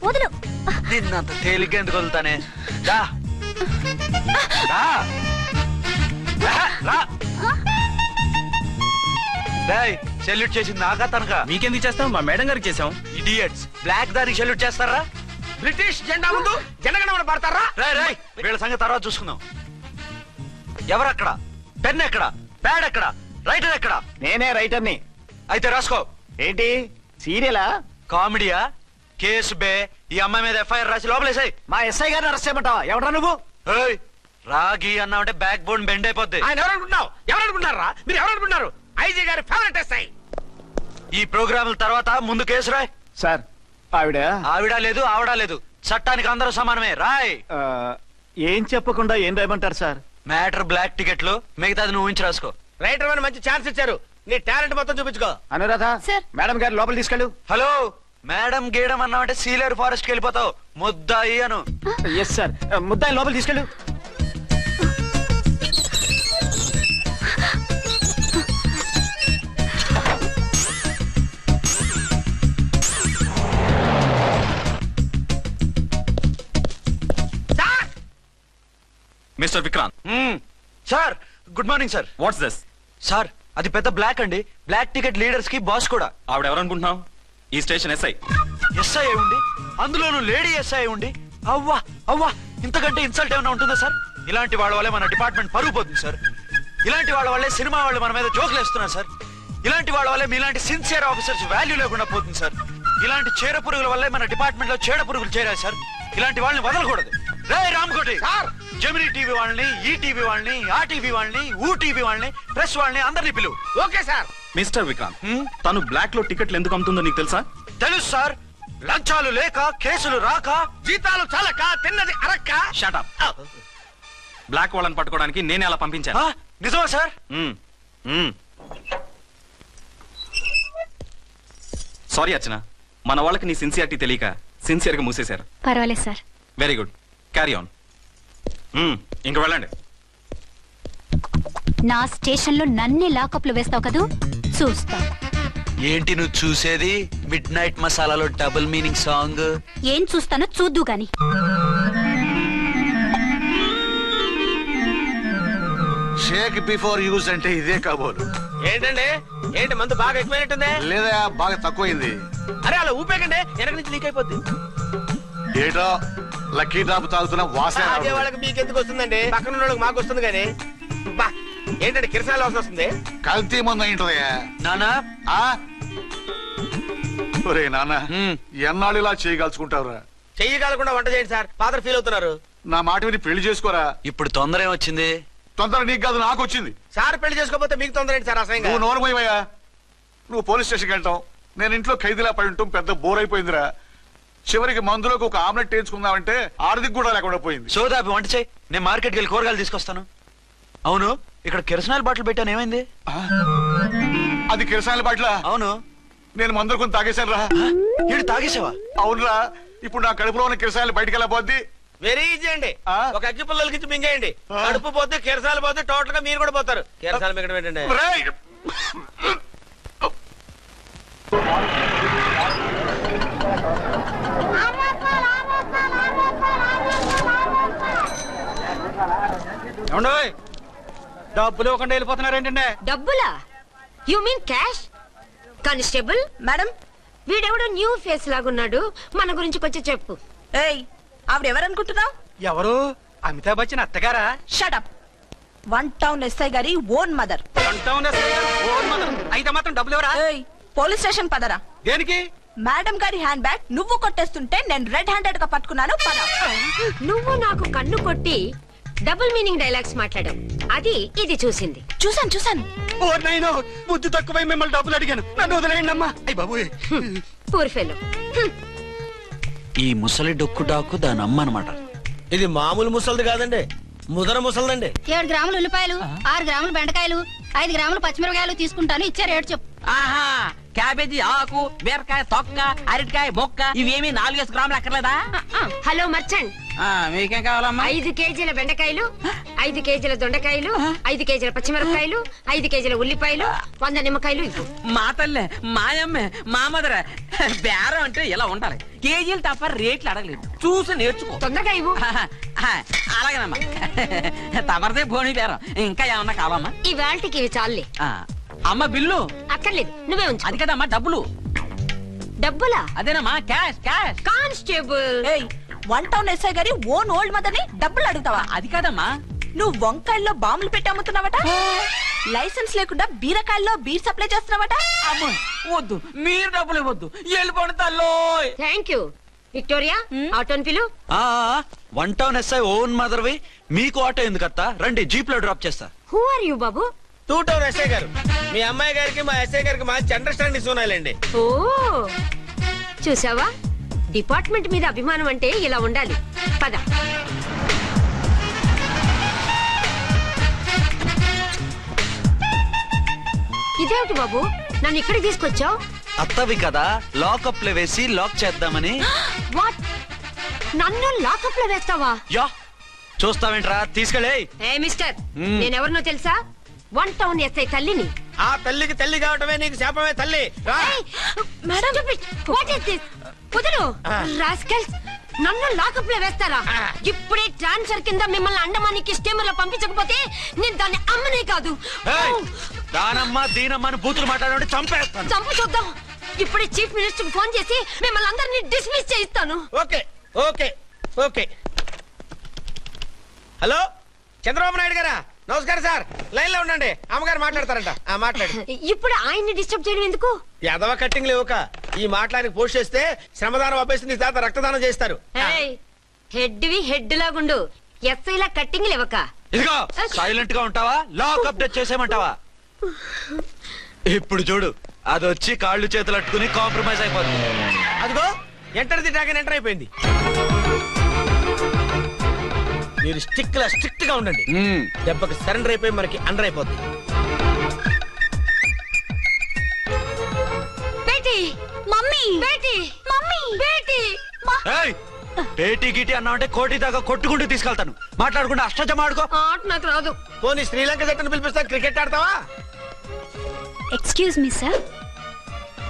వదులు. నిన్నంత తేలిగ్గా ఎందుకు వదులుతానే? సెల్యూట్ చేసింది నాకా తనకా? మీకెందుకు చేస్తాం? మా మేడం గారికి చేసాం. ఇడియట్స్, బ్లాక్ దానికి సెల్యూట్ చేస్తారా? బ్రిటిష్ జెండా ముందు జనగణమన పడతారా? రాయ్ వీళ్ళ సంగతి తర్వాత చూసుకుందాం. ఎవరక్కడ? పెన్ ఎక్కడ? ప్యాడ్ ఎక్కడ? రైటర్ ఎక్కడ? నేనే రైటర్ని. అయితే రాసుకో. ఏంటి సీరియలా? కామెడీయా? కేసు బే. ఈ అమ్మాయి మీద ఎఫ్ఐఆర్ రాసి లోపలేసాయి. మా ఎస్ఐ గారిని అరెస్ట్ చేయమంటావా? ఎవరా నువ్వు? రాగి అన్నావంటే బ్యాక్ బోన్ బెండ్ అయిపోద్ది. ఆయన ఎవరనుకుంటున్నావు? ఎవరనుకుంటున్నారా మీరు? ఎవరనుకుంటున్నారు? ఐజీ గారి ఫేవరెట్ ఎస్ఐ. ఈ ప్రోగ్రాముల తర్వాత ముందు కేసు రాయ్. సార్ ఆవిడ లేదు, ఆవిడ లేదు. చట్టానికి అందరూ సమానమే. రాయ్. ఏం చెప్పకుండా ఏం రాయమంటారు సార్? మ్యాటర్ బ్లాక్ టికెట్లు, మిగతాది నువ్వు ఊహించి రాసుకో. రైటర్ అని మంచి ఛాన్స్ ఇచ్చారు. నీ టాలెంట్ మొత్తం చూపించుకో. అనురాధ సార్. మేడం గారు లోపల తీసుకెళ్ళు. హలో, మేడం గీయడం అన్నావంటే సీలేరు ఫారెస్ట్ కి వెళ్ళిపోతావు. ముద్దాయి అను. Yes sir. ముద్దాయి లోపల తీసుకెళ్ళు. Mister Vikrant. Sir, good morning sir. What's this? Sir, అది పెద్ద బ్లాక్ అండి. బ్లాక్ టికెట్ లీడర్స్ కి బాస్ కూడా. ఆవిడ ఎవరనుకుంటున్నావు? ఈ స్టేషన్ ఎస్ఐ. ఎస్ఐ ఉండి, అందులోనూ లేడీ ఎస్ఐ ఉండి, అవ్వా అవ్వా, ఇంతకంటే ఇన్సల్ట్ ఏమైనా ఉంటుందా సార్? ఇలాంటి వాళ్ళ వల్లే మన డిపార్ట్మెంట్ పరుగు పోతుంది సార్. ఇలాంటి వాళ్ళ వల్లే సినిమా వాళ్ళు మన మీద జోకులు వేస్తున్నారు సార్. ఇలాంటి వాళ్ళ వల్లే మీలాంటి సిన్సియర్ ఆఫీసర్స్ వాల్యూ లేకుండా పోతుంది సార్. ఇలాంటి చీడ పురుగుల వల్లే మన డిపార్ట్మెంట్ లో చీడ పురుగులు చేరాయి సార్. ఇలాంటి వాళ్ళని వదలకూడదు. రే రామకోటి, జమినీ టీవీ వాళ్ళని, ఈ టీవీ వాళ్ళని, ఆ టీవీ వాళ్ళని, ఊ టీవీ వాళ్ళని, ప్రెస్ వాళ్ళని అందరినీ పిలువు. Okay sir. మిస్టర్ విక్రాంత్, తను బ్లాక్ లో టికెట్లు ఎందుకు అమ్ముతుందో నీకు తెలుసా? తెలుసు సార్. లంచాలు లేక, కేసులు రాక, జీతాలు చాలక, తిన్నది అరక్క. Shut up. బ్లాక్ వాళ్ళని పట్టుకోవడానికి నేనే అలా పంపించాను. నిజమా సార్? సారీ అర్చన, మన వాళ్ళకి నీ సిన్సియారిటీ తెలియక సిన్సియర్ గా మూసేశారు. పర్వాలేదు sir. Very good, carry on. ఇంక వెళ్ళండి. నా స్టేషన్ లో నన్నే లాకప్ లో వేస్తావు కదూ, చూస్తా. ఏంటి నువ్వు చూసేది? మిడ్ నైట్ మసాలాలో డబుల్ మీనింగ్ సాంగ్. ఏం చూస్తానో చూద్దు గాని. షేక్ బిఫోర్ యూజ్ అంటే ఇదే కాబోలు. ఏంటండి? ఏంటి మందు బాగా ఎక్కువైనట్టుంది? లేదా బాగా తక్కువైంది. అరే అలా ఊపేకండి, వెనక నుంచి లీక్ అయిపోద్ది. ఏటో లక్కీ డ్రాప్ తాగుతున్న వాసన. అదే వాళ్ళకి మీకెందుకు వస్తుందండి? పక్కన వాళ్ళకి మాకు వస్తుంది కానీ. బా ఏంటంటే కిరసాల వాసన వస్తుంది. కల్తీ మందు అయింటదయ్యా. నానా, ఒరే నాన్న, ఎన్నాళ్ళు ఇలా చేయగలుచుకుంటావురా? చెయ్యగలకుండా వంట చేయండి సార్. ఫాదర్ ఫీల్ అవుతున్నారు. నా మాట విని పెళ్లి చేసుకోరా. ఇప్పుడు తొందర ఏమొచ్చింది? తొందర నీకు కాదు, నాకు వచ్చింది. సార్ పెళ్లి చేసుకోకపోతే మీకు తొందర ఏంటి సార్? అసహ్యంగా. నువ్వు నోరు పోయివయ్యా. నువ్వు పోలీస్ స్టేషన్కి వెళ్తావు, నేను ఇంట్లో ఖైదీలా పడి ఉంటాం. పెద్ద బోర్ అయిపోయిందిరా. చివరికి మందులోకి ఒక ఆమ్లెట్ వేయించుకుందామంటే ఆర్థిక కూడా లేకుండా పోయింది. సోదాపి వంట చేయి, నేను మార్కెట్కి వెళ్ళి కూరగాయలు తీసుకొస్తాను. అవును, ఇక్కడ కిరసనాయిల్ బాటిల్ పెట్టాను, ఏమైంది? అది కిరసాయిల్ బాటిల్? అవును. నేను మందులు కొని తాగేశాను రా. ఈడు తాగేసావా? అవునురా. ఇప్పుడు నా కడుపులో ఉన్న కిరసాయిల్ బయటికి వెళ్ళబోద్ది. వెరీ ఈజీ అండి. ఒక అగ్గి పుల్లలకి ఇచ్చి మింగేయండి. కడుపు పోతే కిరసాలు పోతే టోటల్ గా మీరు కూడా పోతారు. కిరసాలు మింగడం ఏంటండి? డబ్బులు ఇవ్వకుండా వెళ్ళిపోతున్నారు ఏంటంటే? డబ్బులా? You mean cash? Constable madam, వీడెవడో న్యూ ఫేస్ లాగున్నాడు, మన గురించి కొంచెం చెప్పు. ఏయ్, ఆవిడెవరనుకుంటున్నావు? ఎవరు? అమితాబ్ బచ్చన్ అత్తగారా? షటప్. 1 టౌన్ ఎస్ఐ గారి ఓన్ మదర్. అయితే మాత్రం డబ్బులు ఎవరా? ఏయ్, పోలీస్ స్టేషన్ పదరా. దేనికి? మేడం గారి హ్యాండ్ బ్యాగ్ నువ్వు కొట్టేస్తుంటే నేను రెడ్ హ్యాండెడ్ గా పట్టుకున్నాను. పద. నువ్వు నాకు కన్ను కొట్టి డబుల్ మీనింగ్ డైలాగ్స్ మాట్లాడావు, అది ఇది చూసింది. చూసాను. బుద్ధి తక్కువై మిమ్మల్ని డబ్బులు అడిగాను, నన్ను వదిలేయండి అమ్మా. అయ్య బాబు, పూర్ ఫెలో. ఈ ముసలి డొక్కు డాకు దాని అమ్మ అనమాట. ఇది మామూలు ముసలిది కాదండి, ముదర ముసలిదండి. 7 గ్రాములు ఉల్లిపాయలు, 6 గ్రాములు బెండకాయలు, 5 గ్రాములు పచ్చిమిరపకాయలు తీసుకుంటాను. ఇచ్చే రేటు చెప్పు. ఆహా, క్యాబేజీ ఆకు, బీరకాయ తొక్క, అరటికాయ బొక్క, ఇవేమి 4 గ్రాములు అక్కర్లేదా? హలో మర్చండ్, మీకేం కావాలమ్మా? 5 కేజీల బెండకాయలు, 5 కేజీల దొండకాయలు, 5 కేజీల పచ్చిమిరపకాయలు, 5 కేజీల ఉల్లిపాయలు, 100 నిమ్మకాయలు ఇవ్వు. మా తల్లే మాయమ్మే మా మదర బేరం అంటే ఇలా ఉండాలి. కేజీలు తప్ప రేట్లు అడగలేదు, చూసి నేర్చుకో. తొందరగా ఇవ్వు. అలాగేనమ్మా. తమరిదే భోని బేరం. ఇంకా ఏమన్నా కావాలమ్మా? ఈ వేల్టికి ఇవి చాలులే. అమ్మ బిల్లు అక్కర్లేదు, నువ్వే ఉంచు. అది కదమ్మా డబ్బులు. డబ్బులా? అదేనమ్మా క్యాష్ క్యాష్. కానిస్టేబుల్, ఏయ్ 1 టౌన్ ఎస్ఐ గారి ఓన్ ఓల్డ్ మదర్ ని డబ్బులు అడుగుతావా? అది కాదమ్మా. నువ్వు వంకాయల్లో బాంబులు పెట్టి అమ్ముతున్నావట, లైసెన్స్ లేకుండా బీరకాయల్లో బీర్ సప్లై చేస్తున్నావట. అమ్మ వద్దు, మీరు డబ్బులు ఇవ్వద్దు, వెళ్ళిపోండి తల్లో. Thank you. విక్టోరియా, ఆటోన్ పిలు. 1 టౌన్ ఎస్ఐ ఓన్ మదర్వి, మీకు ఆటో ఎందుకు అత్త? రండి, జీప్ లో డ్రాప్ చేస్తా. హూ ఆర్ యూ బాబు? 2 టౌన్ ఎస్ఐ గారు, మీ అమ్మాయి గారికి మా ఎస్ఐ గారికి మంచి అండర్స్టాండింగ్ ఉన్నాయండి. ఓ చూసావా, డిపార్ట్మెంట్ మీద అభిమానం అంటే ఇలా ఉండాలి. పద. ఇదేమిటి బాబు, నన్ను ఇక్కడికి తీసుకొచ్చావు? అత్తవి కదా, లాకప్ లో వేసి లాక్ చేద్దామని. వాట్, నన్ను లాకప్ లో వేస్తావా? యా, చూస్తావేంట్రా, తీసుకెళ్ళే. ఏ మిస్టర్, నేనెవరినో తెలుసా? 1 టౌన్ ఎస్ఐ తల్లిని. ఆ తల్లికి తల్లి కావటమే నీకు శాపమే తల్లి. రా. Madam, what is this? కుదురు రాస్కల్స్, నన్ను లాకప్ లో వేస్తారా? ఇప్పుడే ట్రాన్స్ఫర్ కింద మిమ్మల్ని అండమానికి స్టీమర్ లో పంపించకపోతే నేను దాన్ని అమ్మనే కాదు. దానమ్మ దీనమ్మ అని బూతులు మాట్లాడే చంపేస్తాను. చంపు చూద్దాం. ఇప్పుడే చీఫ్ మినిస్టర్ ఫోన్ చేసి మిమ్మల్ని అందరినీ డిస్మిస్ చేయిస్తాను. Okay okay okay. Hello, Chandrababu Naidu గారా? నమస్కారం సార్, లైన్ లో ఉండండి, అమ్మగారు మాట్లాడతారంట. మాట్లాడు. ఇప్పుడు ఆయన్ని డిస్టర్బ్ చేయడం ఎందుకు? యాదవ కట్టింగ్ లేవుక ఈ మాట్లాడికి పోస్ట్ చేస్తే శ్రమదానం అభ్యసి నీ తాత రక్తదానం చేస్తారు. హెడ్ హెడ్ లాగుండు, ఎస్ఐ లా కట్టింగ్ లేవక. ఇదిగో సైలెంట్ గా ఉంటావా, లాక్ అప్డేట్ చేసేమంటావా? ఇప్పుడు చూడు, అది వచ్చి కాళ్ళు చేతులు అట్టుకుని కాంప్రమైజ్ అయిపోతుంది. అదిగో ఎంటర్ ది డ్రాగన్ ఎంటర్ అయిపోయింది. మీరు స్ట్రిక్ట్ గా ఉండండి, దెబ్బకి సరెండర్ అయిపోయి మనకి అండర్ అయిపోద్ది. బేటీ, మమ్మీ, బేటీ, మమ్మీ, బేటీ. పేటీ గిటి అన్నావంటే కోటి దాకా కొట్టుకుంటూ తీసుకెళ్తాను. మాట్లాడకుండా అష్టజమ ఆడుకో. ఆట నాకు రాదు. పోనీ శ్రీలంక జట్టును పిలిపిస్తా, క్రికెట్ ఆడతావా? ఎక్స్క్యూజ్ మీ సార్,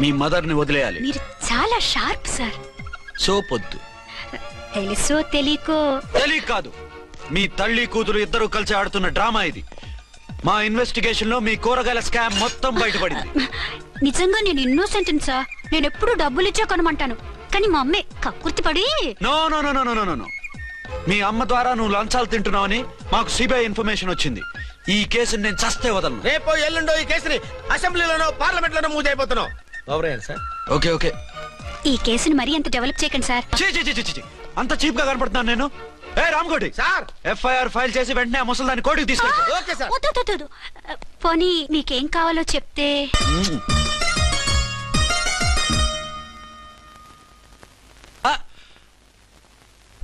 మీ మదర్ ని వదిలేయాలి. మీరు చాలా షార్ప్ సార్. సోపొద్దు. తెలుసో తెలియకో. తెలియ కాదు, మీ తల్లి కూతురు ఇద్దరు కలిసి ఆడుతున్న డ్రామా ఇది. మా ఇన్వెస్టిగేషన్ లో మీ కూరగాయల స్కామ్ మొత్తం బయటపడింది. నిజంగా నేను ఇన్నోసెంట్ సార్. నేను ఎప్పుడు డబ్బులు ఇచ్చా కొనమంటాను, కానీ మా అమ్మే కక్కుర్తి పడి. No no no no no no. మీ అమ్మ ద్వారా నువ్వు లంచాలు తింటున్నావని మాకు సిబిఐ ఇన్ఫర్మేషన్ వచ్చింది. ఈ కేసుని నేను చస్తే వదలను. రేపో ఎల్లుండో ఈ కేసుని అసెంబ్లీలోనో పార్లమెంట్ లోనో మూవ్ అయిపోతున్నావు. Sir okay okay. ఈ కేసుని మరీ అంత డెవలప్ చేయకండి సార్. అంత చీప్ గా కనపడుతున్నాను నేను? ఏ రామ్కోటి సార్, ఎఫ్ఐఆర్ ఫైల్ చేసి వెంటనే ఆ ముసలిదాన్ని కోర్టుకి తీసుకెళ్ళి. Okay sir. వద్దు. పోనీ మీకేం కావాలో చెప్తే.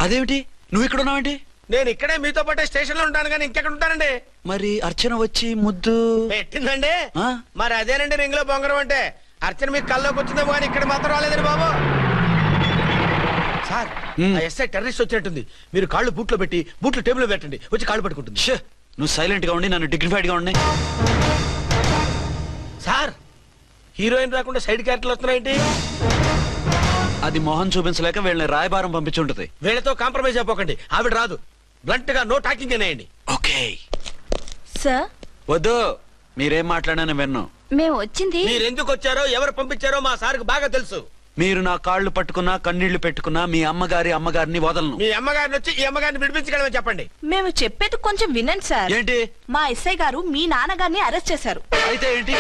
అదేమిటి, నువ్వు ఇక్కడ ఉన్నావేంటి? నేను ఇక్కడే మీతో పాటే స్టేషన్ లో ఉంటాను, కానీ ఇంకెక్కడ ఉంటానండి? మరి అర్చన వచ్చి ముద్దు పెట్టిందండి. ఆ? మరి అదేనండి రింగ్ లో బొంగరం అంటే. అర్చన మీకు కల్లోకి వచ్చిందేమో కానీ ఇక్కడ మాత్రం రాలేదండి బాబు. సార్, ఆ ఎస్ఐ టెర్రరిస్ట్ వచ్చినట్టుంది. మీరు కాళ్ళు బూట్లో పెట్టి బూట్లు టేబుల్ లో పెట్టండి, వచ్చి కాళ్ళు పట్టుకుంటుంది. ఛే, నువ్వు సైలెంట్ గా ఉండి నన్ను డిగ్నిఫైడ్ గా ఉండి. సార్, హీరోయిన్ రాకుండా సైడ్ క్యారెక్టర్లు వస్తున్నాయేంటి? అది మొహం చూపించలేక వీళ్ళని రాయబారం పంపించుంటది. వీళ్ళతో కాంప్రమైజ్ అయిపోకండి, ఆవిడ రాదు. బ్లంట్ గా నో టాకింగ్ అనేయండి. ఓకే సార్, వద్దు, మీరేం మాట్లాడానని విన్ను. మేము వచ్చింది. మీరు ఎందుకు వచ్చారో ఎవరు పంపించారో మా సార్కు బాగా తెలుసు. మీరు నా కాళ్ళు పట్టుకున్నా కన్నీళ్లు పెట్టుకున్నా మీ అమ్మగారిని వదలను. మీ అమ్మగారిని వచ్చి ఈ అమ్మగారిని విడిపించగలమని చెప్పండి. మేము చెప్పేది కొంచెం వినండి సార్. ఏంటి? మా ఎస్ఐ గారు మీ నాన్నగారిని అరెస్ట్ చేశారు. అయితే ఏంటి?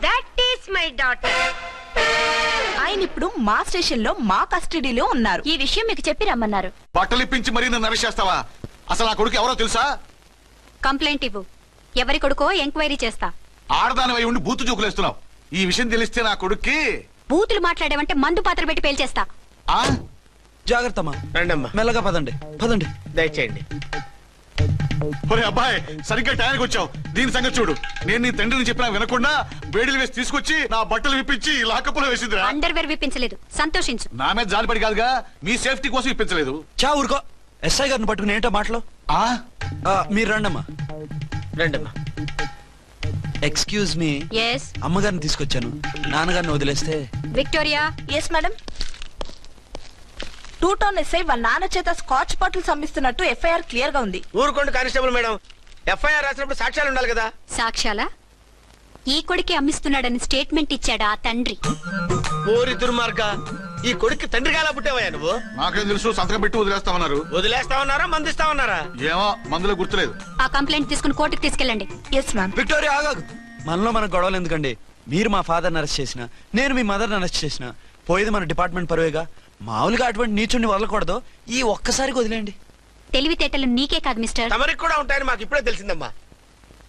That is my daughter. ఆయన ఇప్పుడు మా స్టేషన్ లో మా కస్టడీలో ఉన్నారు. ఈ విషయం మీకు చెప్పి రమ్మన్నారు. బట్టలిప్పించి మరీ నన్ను అరెస్ట్ చేస్తావా? అసలు ఆ కొడుకు ఎవరో తెలుసా? కంప్లైంట్ ఇవ్వు, ఎవరి కొడుకో ఎంక్వైరీ చేస్తా. ఆడదానివై ఉండి బూతు చూకులేస్తున్నావు. ఈ విషయం తెలిస్తే నా కొడుక్కి. బూతులు మాట్లాడేవంటే మందు పాత్ర పెట్టి పేల్చేస్తా. జాగ్రత్తమ్మా, రండమ్మా, మెల్లగా పదండి. దయచేయండి. ఒరే అబ్బాయి, సరిగ్గా టైంకి వచ్చావు. దీని సంగతి చూడు. నేను నీ తండ్రిని చెప్పినా వినకుండా వేడిలు వేసి తీసుకొచ్చి నా బట్టలు విప్పించి లాకప్పులో వేసిందిరా. అండర్వేర్ విప్పించలేదు, సంతోషించు. నా మీద జాలిపడి కాదుగా, మీ సేఫ్టీ కోసం ఇప్పించలేదు. చా ఊరుకో. ఎస్ఐ గారిని పట్టుకుని ఏంటో మాటలు. మీరు రండమ్మా. రండమ్మా. Excuse me. ఎస్ అమ్మగారిని తీసుకొచ్చాను. నాన్నగారిని వదిలేస్తే. Victoria. Yes madam. 2 town SI వాళ్ళ నాన్న చేత స్కాచ్ బాటిల్స్ అమ్మిస్తున్నట్టు ఎఫ్ఐఆర్ క్లియర్ గా ఉంది. ఊరుకోండి కానిస్టేబుల్ మేడం. ఎఫ్ఐఆర్ రాసినప్పుడు సాక్ష్యాలు ఉండాలి కదా. సాక్ష్యాలా? ఈ కొడుకే అమ్మిస్తున్నాడని స్టేట్మెంట్ ఇచ్చాడు ఆ తండ్రి. ఓరి దుర్మార్గ, ఈ కొడుక్కి తండ్రి కాలా పుట్టావయ్యా నువ్వు? నాకేం తెలుసు, సంతకం పెట్టి వదిలేస్తామన్నారు. వదిలేస్తామన్నారా మందిస్తామన్నారా? ఏమో, మందులో గుర్తులేదు. ఆ కంప్లైంట్ తీసుకుని కోర్టుకు తీసుకెళ్ళండి. Yes ma'am. విక్టోరియా ఆగాగు. మనలో మన గొడవలు ఎందుకండి? మీరు మా ఫాదర్ని అరెస్ట్ చేసిన, నేను మీ మదర్ని అరెస్ట్ చేసిన, పోయేది మన డిపార్ట్మెంట్ పరువేగా. మామూలుగా అటువంటి నీచుని వదలకూడదు. ఈ ఒక్కసారికి వదిలేండి. తెలివితేటలు నీకే కాదు మిస్టర్, తమరికి కూడా ఉంటాయని మాకు ఇప్పుడే తెలిసిందమ్మా.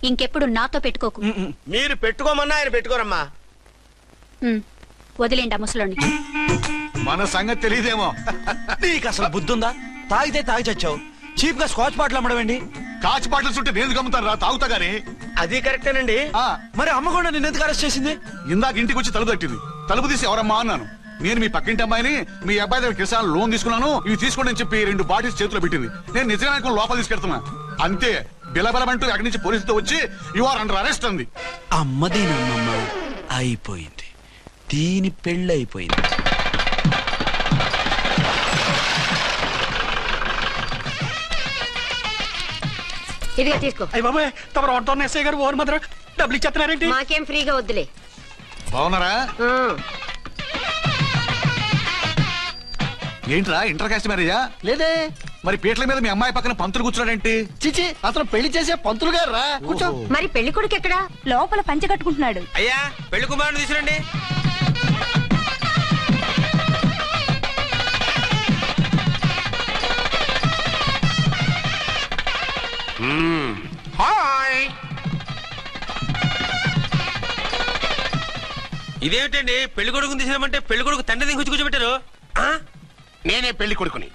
ఇంకెప్పుడు నాతో పెట్టుకోకు. మీరు పెట్టుకోమన్నా ఆయన పెట్టుకోరమ్మా. వదిలేండి ఆ ముసలోని. మన సంగతి తెలియదేమో. నీకు అసలు బుద్ధి ఉందా? తాగితే తాగి చచ్చావు. చీప్ గా స్కాచ్ బాటిల్ అమ్మడమేంటి? కాచి బాటిల్స్ ఉంటే నేను గమ్ముతాను రా, తాగుతా గానీ. అది కరెక్టేనండి. మరి అమ్మ కూడా నిన్ను ఎందుకు అరెస్ట్ చేసింది? ఇందాక ఇంటికి వచ్చి తలుపు తట్టింది. తలుపు తీసి ఎవరమ్మా అన్నాను. నేను మీ పక్కింటి అమ్మాయిని, మీ అబ్బాయి దగ్గర కిసాన్ లోన్ తీసుకున్నాను, ఇవి తీసుకోండి అని చెప్పి 2 బాటిల్స్ చేతిలో పెట్టింది. నేను నిజంగా లోపల తీసుకెళ్తున్నా. అంతే, బిలబలమంటూ అక్కడి నుంచి పోలీసుతో వచ్చి యు ఆర్ అండర్ అరెస్ట్ అంది. అమ్మ దీనమ్మమ్మ అయిపోయింది. దీని పెళ్ళి అయిపోయింది. ఇదిగా తీసుకో. అయ్య బాబాయ్, తమరు ఆటో ఎస్ఐ గారు ఓన్ మాత్రం డబ్బులు ఇచ్చేస్తున్నారేంటి? మాకేం ఫ్రీగా వద్దులే. బాగున్నారా? ఏంట్రా ఇంటర్ కాస్ట్ మ్యారేజా? లేదే. మరి పీటల మీద మీ అమ్మాయి పక్కన పంతులు కూర్చున్నాడేంటి? చిచి, అతను పెళ్లి చేసే పంతులు గారు రా. కూర్చో. మరి పెళ్లి కొడుకు ఎక్కడా? లోపల పంచె కట్టుకుంటున్నాడు. అయ్యా, పెళ్లి కుమారుని తీసుకురండి. హాయ్. ఇదేమిటండి, పెళ్లి కొడుకుని తీసినామంటే పెళ్లి కొడుకు తండ్రిని కూర్చోబెట్టారు. నేనే పెళ్లి కొడుకుని.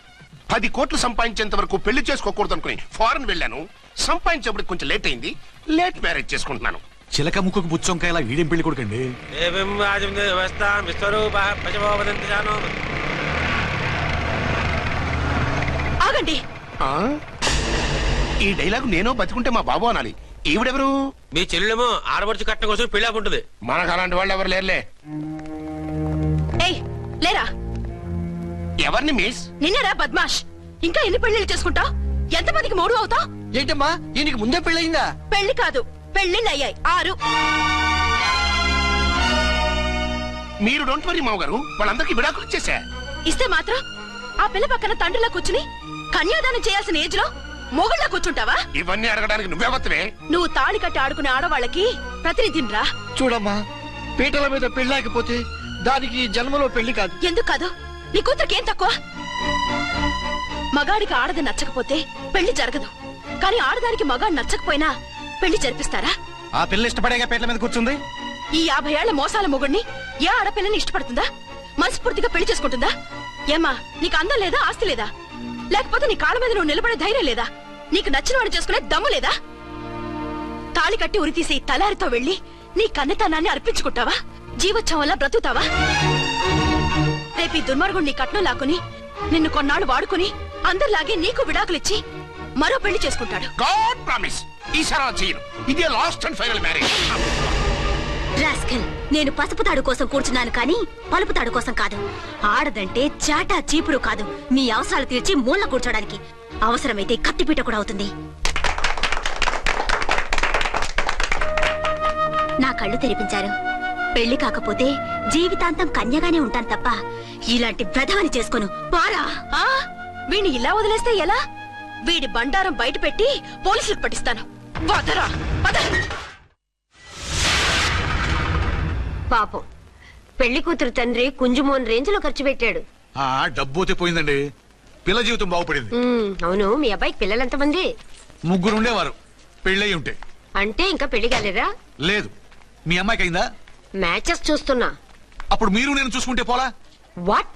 10 కోట్లు సంపాదించేంత వరకు పెళ్లి చేసుకోకూడదు అనుకుని ఫారెన్ వెళ్ళాను. సంపాదించేప్పుడు కొంచెం లేట్ అయింది. లేట్ మ్యారేజ్ చేసుకుంటున్నాను. చిలక ముక్కుకు బుచ్చొంకాయలా వీడేం పెళ్లి కొడుకండి? ఆగండి. ఈ డైలాగ్ నేను బతికుంటే మా బాబు అనాలి. ఈవిడెవరు? మీ చెల్లెమో ఆడబడుచు కట్టడం కోసం పెళ్లి ఆకుంటుంది. మనకు అలాంటి వాళ్ళు ఎవరు లేరులే. ఏయ్, లేరా. ఎవరిని మిస్? నిన్నరా బద్మాష్. ఇంకా ఎన్ని పెళ్లిళ్ళు చేసుకుంటావు? ఎంతమందికి మూడు అవుతావు? ఏంటమ్మా, ఈయనకి ముందే పెళ్ళయిందా? పెళ్లి కాదు, పెళ్లిళ్ళు అయ్యాయి 6. మీరు డోంట్ వరీ మామగారు, వాళ్ళందరికీ విడాకులు ఇచ్చేసా. ఇస్తే మాత్రం ఆ పిల్ల పక్కన తండ్రిలా కూర్చుని కన్యాదానం చేయాల్సిన ఏజ్ లో మొగుళ్ళ కూర్చుంటావా? ఇవన్నీ అడగడానికి నువ్వెవత్తవే? నువ్వు తాళి కట్టి ఆడుకునే ఆడవాళ్ళకి ప్రతినిధిరా. చూడమ్మా, పీటల మీద పెళ్ళాకపోతే దానికి జన్మలో పెళ్లి కాదు. ఎందుకు కాదు? నీ కూతురికి ఏం తక్కువ? మగాడికి ఆడది నచ్చకపోతే పెళ్లి జరగదు. కానీ ఆడదానికి మగాడు నచ్చకపోయినా పెళ్లి జరిపిస్తారా? ఆ పిల్ల ఇష్టపడేగా పీటల మీద కూర్చుంది. ఈ 50 ఏళ్ల మోసాల మొగుడిని ఏ ఆడపిల్లని ఇష్టపడుతుందా? మనస్ఫూర్తిగా పెళ్లి చేసుకుంటుందా? ఏమా, నీకు అందం లేదా, ఆస్తి లేదా? లేకపోతే నీ కాళ్ళ మీద నువ్వు నిలబడే ధైర్యం లేదా? నీకు నచ్చిన వాడు చేసుకునే దమ్ము లేదా? తాళి కట్టి ఉరితీసి తలారితో వెళ్లి నీ కన్నెతనాన్ని అర్పించుకుంటావా? జీవోత్సవంలా బ్రతుకుతావా? రేపు ఈ దుర్మార్గుడు నీ కట్నం లాక్కుని నిన్ను కొన్నాళ్ళు వాడుకుని అందరిలాగే నీకు విడాకులిచ్చి మరో పెళ్లి చేసుకుంటాడు. గాడ్ ప్రామిస్, ఈసారి అలా చేయను. ఇదే last and final marriage. Rascal, నేను పసుపు తాడు కోసం కూర్చున్నాను కానీ పలుపు తాడు కోసం కాదు. ఆడదంటే చాటా చీపురు కాదు, నీ అవసరాలు తీర్చి మూల కూర్చోడానికి. అవసరమైతే కత్తిపీట కూడా అవుతుంది. నా కళ్ళు తెరిపించారు. పెళ్లి కాకపోతే జీవితాంతం కన్యగానే ఉంటాను తప్ప ఇలాంటి వ్రతాన్ని చేసుకోను. పారా. వీణ్ణి ఇలా వదిలేస్తే ఎలా? వీడి బండారం బయట పెట్టి పోలీసులకు పట్టిస్తాను. వదరా, వద. పాపం, పెళ్లి కూతురు తండ్రి కుంజుమోన్ రేంజ్ లో ఖర్చు పెట్టాడు. డబ్బు పోయిందండి. పిల్ల జీవితం బాగుపడింది. అవును, మీ అబ్బాయికి పిల్లలెంతమంది? 3 ఉండేవారు. పెళ్ళయి ఉంటే. అంటే ఇంకా పెళ్లి కాలేదా? లేదు. మీ అమ్మాయికి అయిందా? మ్యాచెస్ చూస్తున్నా. అప్పుడు మీరు నేను చూసుకుంటే పోలా? వాట్?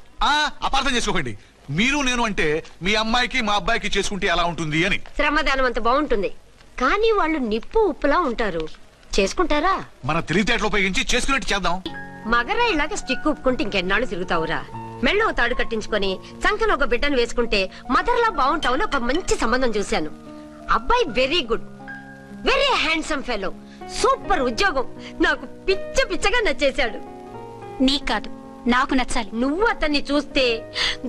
అపార్థం చేసుకోకండి. మీరు నేను అంటే మీ అమ్మాయికి మా అబ్బాయికి చేసుకుంటే ఎలా ఉంటుంది అని. శ్రమదానం అంత బాగుంటుంది, కానీ వాళ్ళు నిప్పు ఉప్పులా ఉంటారు. చేసుకుంటారా? మన తెలివితేటలు ఉపయోగించి చేసుకున్నట్టు చేద్దాం. మగరా ఇలాగ స్టిక్ ఉప్పుకుంటే ఇంకెన్నాళ్ళు తిరుగుతావురా? మెళ్ళో తాడు కట్టించుకొని చంకన ఒక బిడ్డను వేసుకుంటే మదర్లా బాగుంటావుని ఒక మంచి సంబంధం చూశాను. అబ్బాయి very good, very handsome fellow, super ఉద్యోగం. నాకు పిచ్చగా నచ్చేశాడు. నీకు కాదు, నాకు నచ్చాలి. నువ్వు అతన్ని చూస్తే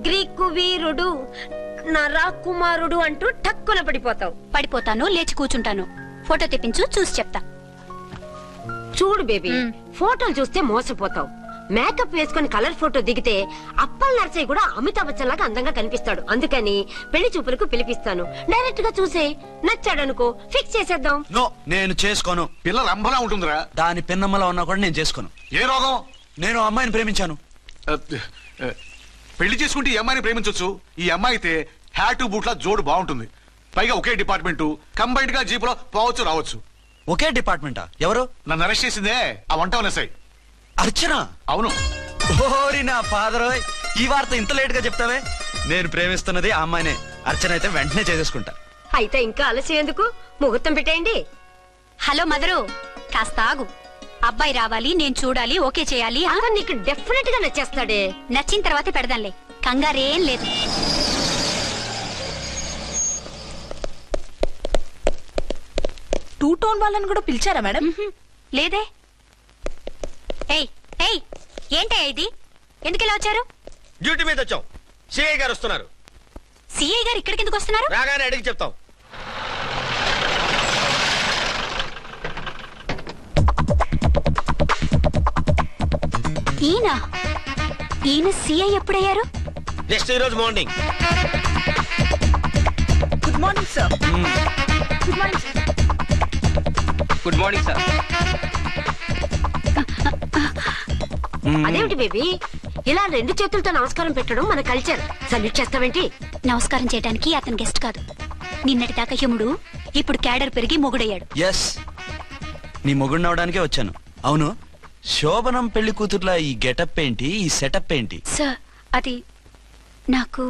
గ్రీకు వీరుడు, నా రాకుమారుడు అంటూ టక్కున పడిపోతావు. పడిపోతాను, లేచి కూర్చుంటాను. ఫోటో తెప్పించు, చూసి చెప్తా. చూడు బేబీ, ఫోటోలు చూస్తే మోసపోతావు. మేకప్ వేసుకుని కలర్ ఫోటో దిగితే అప్పల్ నర్సయ్య కూడా అమితాబ్ బచ్చన్ లాగా అందంగా కనిపిస్తాడు. అందుకని పెళ్లి చూపులకు పిలిపిస్తాను. డైరెక్ట్ గా చూసే నచ్చాడనుకో, ఫిక్స్ చేసేద్దాం. నో, నేను చేసుకోను. పిల్ల రంభలా ఉంటుందిరా. దాని పిన్నమ్మలా ఉన్నా కూడా నేను చేసుకోను. ఏ రోగం? నేను అమ్మాయిని ప్రేమించాను. పెళ్లి చేసుకుంటే ఈ అమ్మాయిని ప్రేమించొచ్చు. ఈ అమ్మాయి అయితే హ్యాటు బూట్ల జోడు బాగుంటుంది. పైగా ఒకే డిపార్ట్మెంట్, కంబైన్డ్ గా జీపులో పోవచ్చు రావచ్చు. ఒకే డిపార్ట్మెంటా? ఎవరు? నన్ను అరెస్ట్ చేసిందే ఆ వంట ఉన్నసాయి. అర్చన? అవును. ఓరి నా ఫాదర్, ఈ వార్త ఇంత లేట్ గా చెప్తావే. నేను ప్రేమిస్తున్నది ఆ అమ్మాయినే. అర్చన అయితే వెంటనే చేసేసుకుంటా. అయితే ఇంకా ఆలస్యం ఎందుకు, ముహూర్తం పెట్టేయండి. హలో మదరు, కాస్త ఆగు. అబ్బాయి రావాలి, నేను చూడాలి, ఓకే చేయాలి. అక్కడ నీకు డెఫినెట్ గా నచ్చేస్తాడే. నచ్చిన తర్వాతే పెడదాంలే, కంగారేం లేదు. టూ టోన్ వాళ్ళని కూడా పిలిచారా మేడం? లేదే. ఏయ్ ఏయ్, ఏంటయ్యా ఇది? ఎందుకు ఇలా వచ్చారు? డ్యూటీ మీద వచ్చాం. సిఐ గారు వస్తున్నారు. సిఐ గారు ఇక్కడికి ఎందుకు వస్తున్నారు? రాగానే అడిగి చెప్తాం. ఈయన సిఐ ఎప్పుడయ్యారు? నెక్స్ట్ ఈ రోజు morning. Good morning sir. Good morning sir. Good morning sir. అదేమిటి బేబీ, ఇలా రెండు చేతులతో నమస్కారం పెట్టడం మన కల్చర్. సల్యూట్ చేస్తావేంటి? నమస్కారం చేయడానికి అతను గెస్ట్ కాదు. నిన్నటి దాకా యముడు, ఇప్పుడు క్యాడర్ పెరిగి మొగుడయ్యాడు. ఎస్, నీ మొగుడినవడానికే వచ్చాను. అవును, శోభనం పెళ్లి కూతుర్లా ఈ గెటప్ ఏంటి, ఈ సెటప్ ఏంటి? సార్, అది నాకు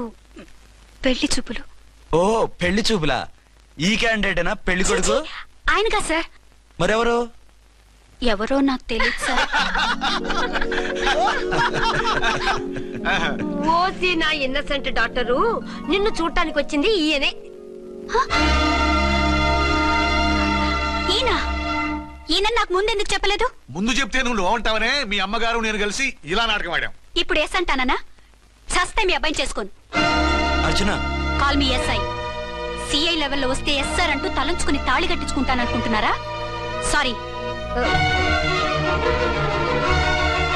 పెళ్లి చూపులు. ఓ, పెళ్లి చూపులా? ఈ క్యాండిడేటేనా పెళ్లి కొడుకు? ఆయనగా సార్. మరెవరు? ఎవరో నాకు తెలియదు సార్. ఓసి నా ఇన్నసెంట్ డాక్టరు, నిన్ను చూడటానికి వచ్చింది ఈయనే. ఈయన నాకు ముందెందుకు చెప్పలేదు? ముందు చెప్తే నువ్వు బాగుంటావనే మీ అమ్మగారు నేను కలిసి ఇలా నాటకం ఆడాం. ఇప్పుడు ఎస్ అంటానా? సస్తే మీ అబ్బాయిని చేసుకోను. అర్చన, కాల్ మీ ఎస్ఐ. సిఐ లెవెల్లో వస్తే ఎస్ఆర్ అంటూ తలంచుకుని తాళి కట్టించుకుంటాననుకుంటున్నారా? సారీ.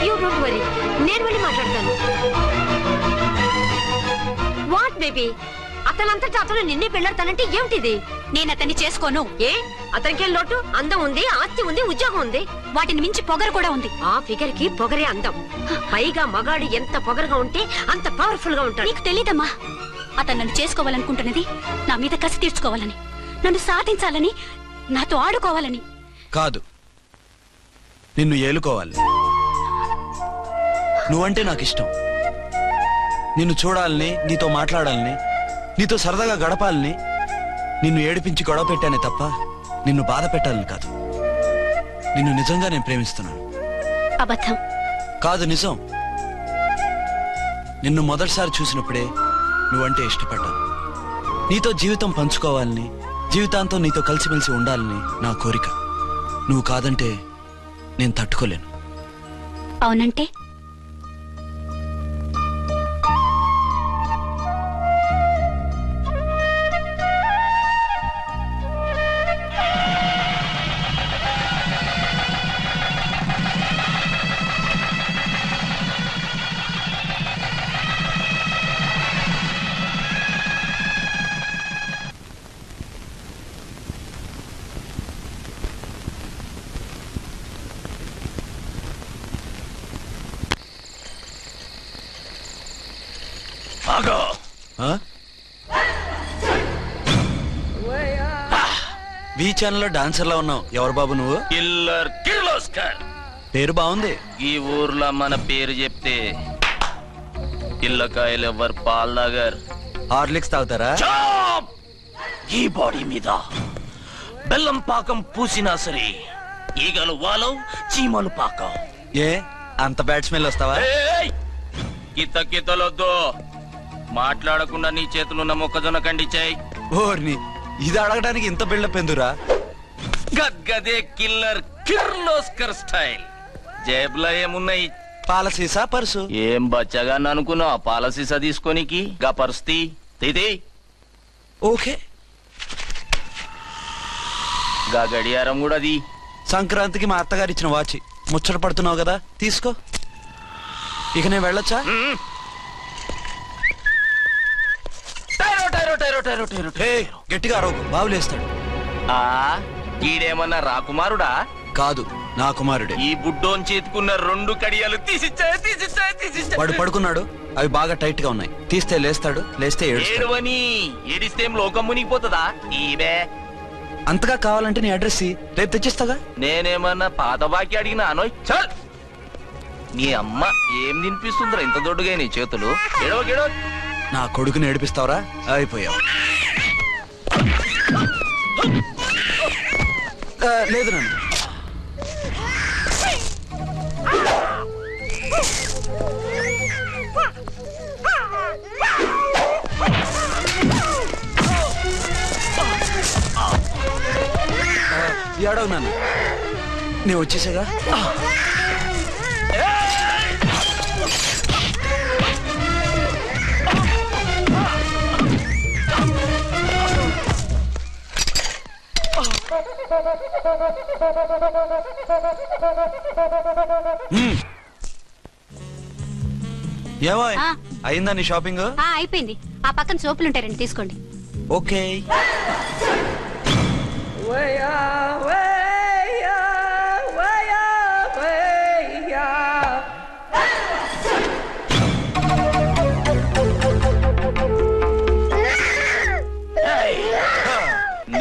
యూ డోంట్ వరీ, నేను వెళ్ళి మాట్లాడతాను. వాట్ బేబీ, అతనంతటా అతను నిన్నే పెళ్ళాడతానంటే ఏమిటిది? నేను అతన్ని చేసుకోను. ఏ, అతనికేం లోటు? అందం ఉంది, ఆస్తి ఉంది, ఉద్యోగం ఉంది. వాటిని మించి పొగరు కూడా ఉంది. ఆ ఫిగర్ కి పొగరే అందం. పైగా మగాడు ఎంత పొగరుగా ఉంటే అంత పవర్ఫుల్ గా ఉంటాడు. నీకు తెలీదమ్మా, అతను నన్ను చేసుకోవాలనుకుంటున్నది నా మీద కసి తీర్చుకోవాలని, నన్ను సాధించాలని, నాతో ఆడుకోవాలని కాదు, నిన్ను ఏలుకోవాలి. నువ్వంటే నాకు ఇష్టం. నిన్ను చూడాలని, నీతో మాట్లాడాలని, నీతో సరదాగా గడపాలని, నిన్ను ఏడిపించి గొడవ పెట్టానే తప్ప నిన్ను బాధ పెట్టాలని కాదు. నిన్ను నిజంగా నేను ప్రేమిస్తున్నాను. అబద్ధం కాదు, నిజం. నిన్ను మొదటిసారి చూసినప్పుడే నువ్వంటే ఇష్టపడ్డాను. నీతో జీవితం పంచుకోవాలని, జీవితాంతం నీతో కలిసిమెలిసి ఉండాలని నా కోరిక. నువ్వు కాదంటే నేను తట్టుకోలేను. అవునంటే? వి ఛానల్లో డాన్సర్ లా ఉన్నావు. ఎవరు బాబు నువ్వు? కిల్లర్ కిర్లోస్కర్. పేరు బాగుంది. ఈ ఊర్లో మన పేరు చెప్తే పిల్లకాయలు ఎవరు పాలు తాగారు. హార్లిక్స్ తాగుతారా? ఈ బాడీ మీద బెల్లం పాకం పూసినా సరే ఈగలు వాలవు, చీమలు పాకం. ఏ అంత బ్యాడ్ స్మెల్ వస్తావా? కితలొద్దు, మాట్లాడకుండా నీ చేతులున్న మొక్కజొన్న కండిచాయి. ఓర్ని, ఇది అడగడానికి ఇంత బిల్డప్ ఎందురా? గద్గదే కిల్లర్ కిర్లోస్కర్ స్టైల్. జేబులో ఏమున్నాయి? పాల సీసా, పర్సు. ఏం బచ్చగా అనుకున్నావు? పాల సీసా తీసుకోనికి గా పరిస్థితి తీది. ఓకే, గా గడియారం కూడా అది. సంక్రాంతికి మా అత్తగారు ఇచ్చిన వాచి. ముచ్చట పడుతున్నావు కదా, తీసుకో. ఇక నేను వెళ్ళొచ్చా? గట్టిగా అరవకు, బావులేస్తాడు. ఈడేమన్నా రాకుమారుడా? కాదు, నా కుమారుడే. ఈ బుడ్డోన్ చేతుకున్న 2 కడియాలు తీసిచ్చాయి. వాడు పడుకున్నాడు, అవి బాగా టైట్ గా ఉన్నాయి. తీస్తే లేస్తాడు, లేస్తే ఏడుస్తాడు. ఏడవని ఏడిస్తే లోకం మునిగిపోతుందా? ఈబే అంతగా కావాలంటే నీ అడ్రస్ రేపు తెచ్చిస్తాగా. నేనేమన్నా పాత బాకి అడిగినా అనోయ్. చల్, నీ అమ్మ ఏం తినిపిస్తుందిరా ఇంత దొడ్డుగా నీ చేతులు? ఎడవ నా కొడుకుని ఏడిపిస్తావరా? అయిపోయావు. లేదు నన్ను. ఏడవు నన్ను, నేను వచ్చేసాగా. ఏమో అయిందా నీ షాపింగ్? అయిపోయింది. ఆ పక్కన సోపులుంటాయి, రండి తీసుకోండి. ఓకే.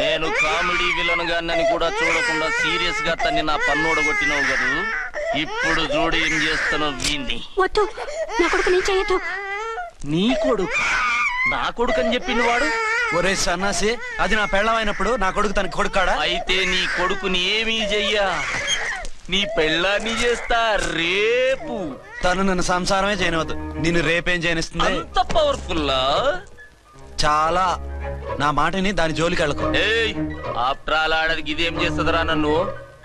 నేను కామెడీ విలన్ గాన్నని కూడా చూడకుండా సీరియస్ గా తన్ని నా పన్నోడగొట్టినావు కదూ. ఇప్పుడు చూడు ఏం చేస్తున్నావు వీణ్ణి. వద్దు, నా కొడుకు నేను చేయొద్దు. నీ కొడుకు? నా కొడుకు అని చెప్పింది వాడు. ఒరే సన్నాసి, అది నా పెళ్ళమైనప్పుడు నా కొడుకు తన కొడుకాడా? అయితే నీ కొడుకుని ఏమీ చెయ్యా, నీ పెళ్ళాన్ని చేస్తా రేపు. తను నన్ను సంసారమే చేయనవద్దు, నిన్ను రేపేం చేయనిస్తుంది? అంత పవర్ఫుల్లా? చాలా. నా మాటని దాని జోలికి వెళ్ళకు. ఆఫ్టర్ ఆల్ ఆడదికి ఇదేం చేస్తుందిరా నన్ను?